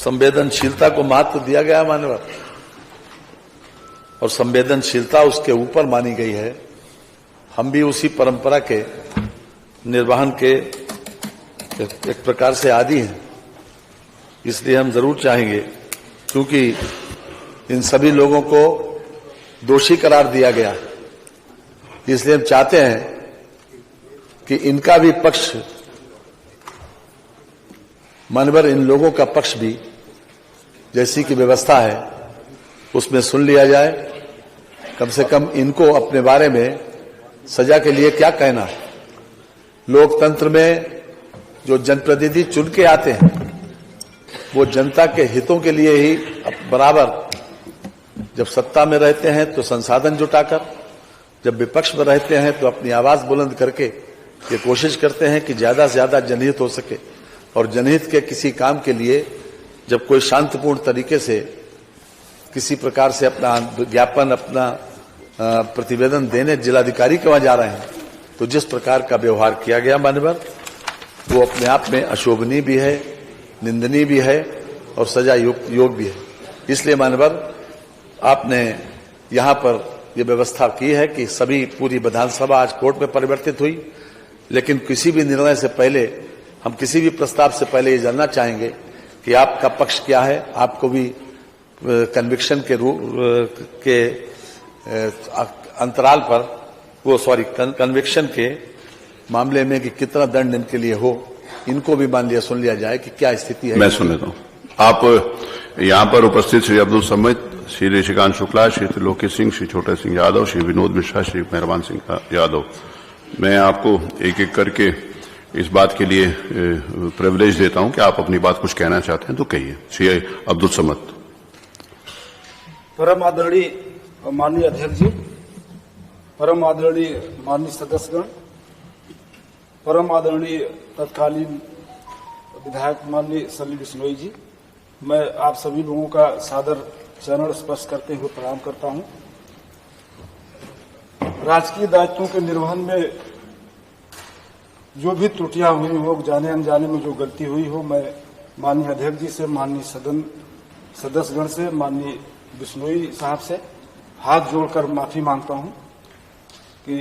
संवेदनशीलता को महत्व दिया गया है मान्यवर, और संवेदनशीलता उसके ऊपर मानी गई है। हम भी उसी परंपरा के निर्वहन के एक प्रकार से आदी हैं, इसलिए हम जरूर चाहेंगे, क्योंकि इन सभी लोगों को दोषी करार दिया गया, इसलिए हम चाहते हैं कि इनका भी पक्ष, मानवर इन लोगों का पक्ष भी जैसी की व्यवस्था है उसमें सुन लिया जाए। कम से कम इनको अपने बारे में सजा के लिए क्या कहना है। लोकतंत्र में जो जनप्रतिनिधि चुन के आते हैं वो जनता के हितों के लिए ही बराबर, जब सत्ता में रहते हैं तो संसाधन जुटाकर, जब विपक्ष में रहते हैं तो अपनी आवाज बुलंद करके ये कोशिश करते हैं कि ज्यादा से ज्यादा जनहित हो सके। और जनहित के किसी काम के लिए जब कोई शांतिपूर्ण तरीके से किसी प्रकार से अपना ज्ञापन, अपना प्रतिवेदन देने जिलाधिकारी के वहां जा रहे हैं, तो जिस प्रकार का व्यवहार किया गया मान्यवर, वो अपने आप में अशोभनीय भी है, निंदनीय भी है और सजा योग भी है। इसलिए मान्यवर आपने यहां पर यह व्यवस्था की है कि सभी पूरी विधानसभा आज कोर्ट में परिवर्तित हुई, लेकिन किसी भी निर्णय से पहले, हम किसी भी प्रस्ताव से पहले ये जानना चाहेंगे कि आपका पक्ष क्या है। आपको भी कन्विक्शन के के अंतराल पर कन्विक्शन के मामले में कि कितना दंड इनके लिए हो, इनको भी मान लिया, सुन लिया जाए कि क्या स्थिति है। मैं सुन लेता हूँ। आप यहाँ पर उपस्थित श्री अब्दुल समद, श्री ऋषिकांत शुक्ला, श्री त्रिलोकी सिंह, श्री छोटे सिंह यादव, श्री विनोद मिश्रा, श्री मेहरबान सिंह यादव, मैं आपको एक एक करके इस बात के लिए प्रिविलेज देता हूं कि आप अपनी बात कुछ कहना चाहते हैं तो कहिए। श्री अब्दुल समद। परम आदरणीय माननीय अध्यक्ष जी, परम आदरणीय माननीय सदस्यगण, परम आदरणीय तत्कालीन विधायक माननीय सलील बिश्नोई जी, मैं आप सभी लोगों का सादर चरण स्पर्श करते हुए प्रणाम करता हूं। राजकीय दायित्वों के निर्वहन में जो भी त्रुटियां हुई हो, जाने अनजाने में जो गलती हुई हो, मैं माननीय अध्यक्ष जी से, माननीय सदन सदस्यगण से, माननीय बिश्नोई साहब से हाथ जोड़कर माफी मांगता हूं कि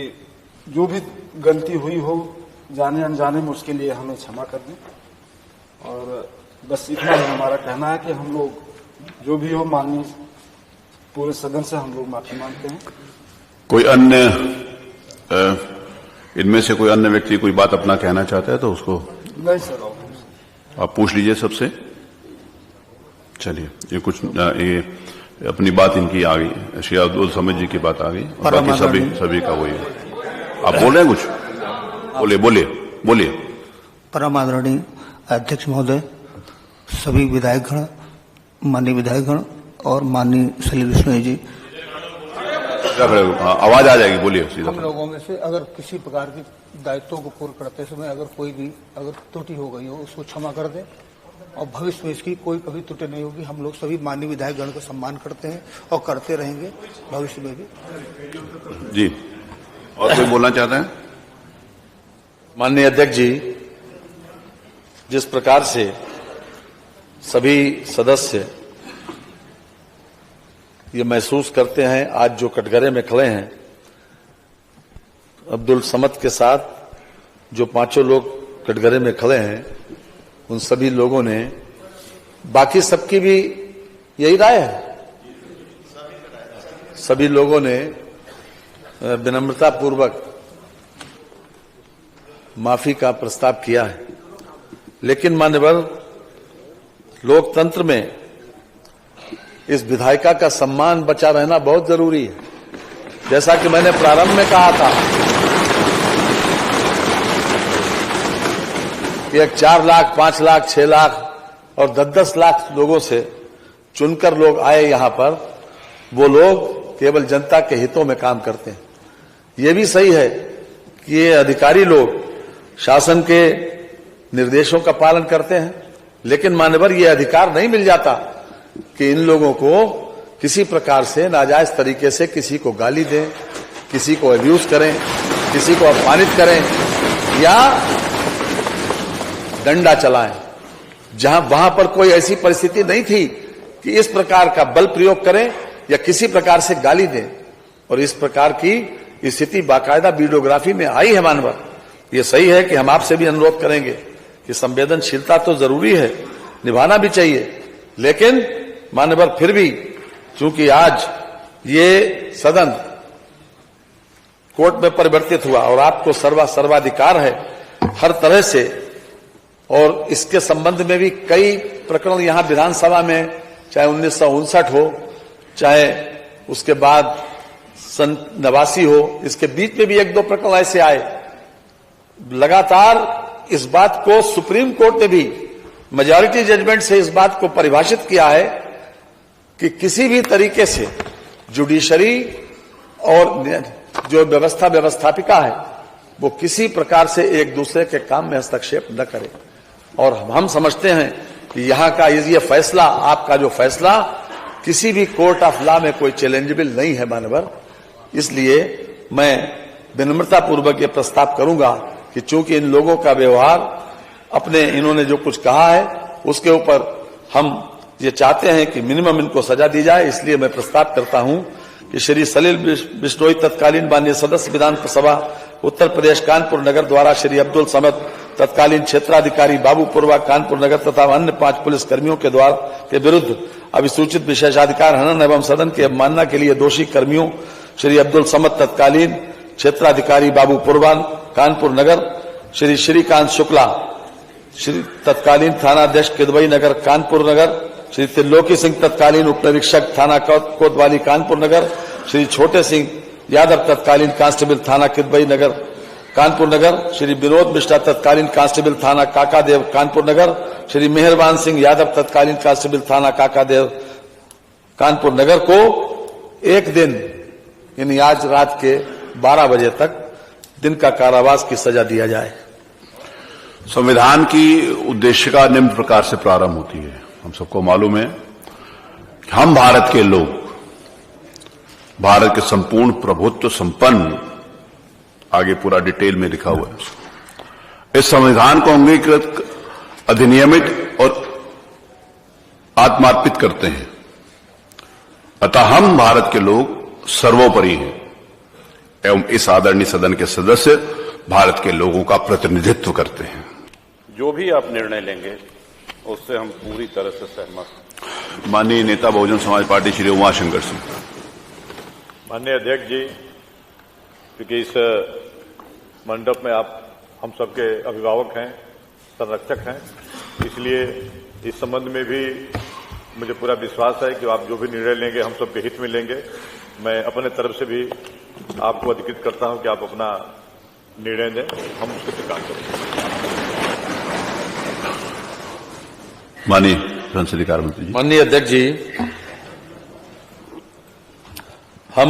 जो भी गलती हुई हो जाने अनजाने में, उसके लिए हमें क्षमा कर दें। और बस इतना ही हमारा कहना है कि हम लोग जो भी हो, माननीय पूरे सदन से हम लोग माफी मांगते हैं। कोई अन्य इनमें से कोई अन्य व्यक्ति कोई बात अपना कहना चाहता है तो उसको? नहीं सर, आप पूछ लीजिए सबसे। चलिए, ये कुछ ये अपनी बात इनकी आ गई, श्री अब्दुल समद जी की बात आ गई, और बाकी सभी का वही है। आप बोल रहे हैं कुछ? बोलिए। परम आदरणीय अध्यक्ष महोदय, सभी विधायकगण, माननीय विधायकगण और माननीय सलील बिश्नोई जी, आवाज आ जाएगी, बोलिए सीधा। हम लोगों में से अगर किसी प्रकार की दायित्वों को पूर्ण करते समय अगर कोई भी त्रुटि हो गई हो, उसको क्षमा कर दें, और भविष्य में इसकी कोई कभी त्रुटि नहीं होगी। हम लोग सभी माननीय विधायकगण का सम्मान करते हैं और करते रहेंगे भविष्य में भी। जी, और कोई बोलना चाहते हैं? माननीय अध्यक्ष जी, जिस प्रकार से सभी सदस्य ये महसूस करते हैं, आज जो कटघरे में खड़े हैं, अब्दुल समद के साथ जो पांचों लोग कटघरे में खड़े हैं, उन सभी लोगों ने, बाकी सबकी भी यही राय है, सभी लोगों ने विनम्रता पूर्वक माफी का प्रस्ताव किया है। लेकिन मान्यवर, लोकतंत्र में इस विधायिका का सम्मान बचा रहना बहुत जरूरी है। जैसा कि मैंने प्रारंभ में कहा था कि एक 4 लाख, 5 लाख, 6 लाख और 10-10 लाख लोगों से चुनकर लोग आए यहां पर, वो लोग केवल जनता के हितों में काम करते हैं। ये भी सही है कि ये अधिकारी लोग शासन के निर्देशों का पालन करते हैं, लेकिन मान्यवर ये अधिकार नहीं मिल जाता कि इन लोगों को किसी प्रकार से नाजायज तरीके से किसी को गाली दें, किसी को अब्यूज करें, किसी को अपमानित करें या डंडा चलाएं। वहां पर कोई ऐसी परिस्थिति नहीं थी कि इस प्रकार का बल प्रयोग करें या किसी प्रकार से गाली दें, और इस प्रकार की स्थिति बाकायदा वीडियोग्राफी में आई है मानवर। ये सही है कि हम आपसे भी अनुरोध करेंगे कि संवेदनशीलता तो जरूरी है, निभाना भी चाहिए, लेकिन मानवर फिर भी चूंकि आज ये सदन कोर्ट में परिवर्तित हुआ और आपको सर्वाधिकार है हर तरह से, और इसके संबंध में भी कई प्रकरण यहां विधानसभा में, चाहे 1959 हो, चाहे उसके बाद 89 हो, इसके बीच में भी 1-2 प्रकरण ऐसे आए। लगातार इस बात को सुप्रीम कोर्ट ने भी मेजॉरिटी जजमेंट से इस बात को परिभाषित किया है कि किसी भी तरीके से जुडिशरी और जो व्यवस्थापिका है वो किसी प्रकार से एक दूसरे के काम में हस्तक्षेप न करे। और हम समझते हैं कि यहाँ का ये फैसला, आपका जो फैसला किसी भी कोर्ट ऑफ लॉ में कोई चैलेंजेबल नहीं है मानवर। इसलिए मैं विनम्रता पूर्वक ये प्रस्ताव करूंगा कि चूंकि इन लोगों का व्यवहार, अपने इन्होंने जो कुछ कहा है उसके ऊपर हम ये चाहते हैं कि मिनिमम इनको सजा दी जाए, इसलिए मैं प्रस्ताव करता हूं कि श्री सलील बिश्नोई तत्कालीन माननीय सदस्य विधानसभा उत्तर प्रदेश कानपुर नगर द्वारा श्री अब्दुल समद तत्कालीन क्षेत्राधिकारी बाबूपुरवा कानपुर नगर तथा अन्य 5 पुलिस कर्मियों के विरुद्ध अभिसूचित विशेषाधिकार हनन एवं सदन की अवमानना के लिए दोषी कर्मियों श्री अब्दुल समद तत्कालीन क्षेत्राधिकारी बाबूपुरवा कानपुर नगर, श्री श्रीकांत शुक्ला श्री तत्कालीन थानाध्यक्ष किदवई नगर कानपुर नगर, श्री त्रिलोकी सिंह तत्कालीन उप निरीक्षक थाना कोतवाली कानपुर नगर, श्री छोटे सिंह यादव तत्कालीन कांस्टेबल थाना किदवई नगर कानपुर नगर, श्री विनोद मिश्रा तत्कालीन कांस्टेबल थाना काकादेव कानपुर नगर, श्री मेहरबान सिंह यादव तत्कालीन कांस्टेबल थाना काकादेव कानपुर नगर को 1 दिन यानी आज रात के 12 बजे तक दिन का कारावास की सजा दिया जाए। संविधान की उद्देशिका निम्न प्रकार से प्रारंभ होती है। हम सबको मालूम है कि हम भारत के लोग, भारत के संपूर्ण प्रभुत्व संपन्न, आगे पूरा डिटेल में लिखा हुआ है। इस संविधान को अंगीकृत, अधिनियमित और आत्मार्पित करते हैं। अतः हम भारत के लोग सर्वोपरि हैं एवं इस आदरणीय सदन के सदस्य भारत के लोगों का प्रतिनिधित्व करते हैं। जो भी आप निर्णय लेंगे उससे हम पूरी तरह से सहमत हैं। माननीय नेता बहुजन समाज पार्टी श्री उमाशंकर सिंह। माननीय अध्यक्ष जी, क्योंकि इस मंडप में आप हम सबके अभिभावक हैं, संरक्षक हैं, इसलिए इस संबंध में भी मुझे पूरा विश्वास है कि आप जो भी निर्णय लेंगे हम सबके हित में लेंगे। मैं अपने तरफ से भी आपको अधिकृत करता हूं कि आप अपना निर्णय दें, हम उसके पर काम करेंगे। माननीय संसदीय कार्य मंत्री जी। माननीय अध्यक्ष जी, हम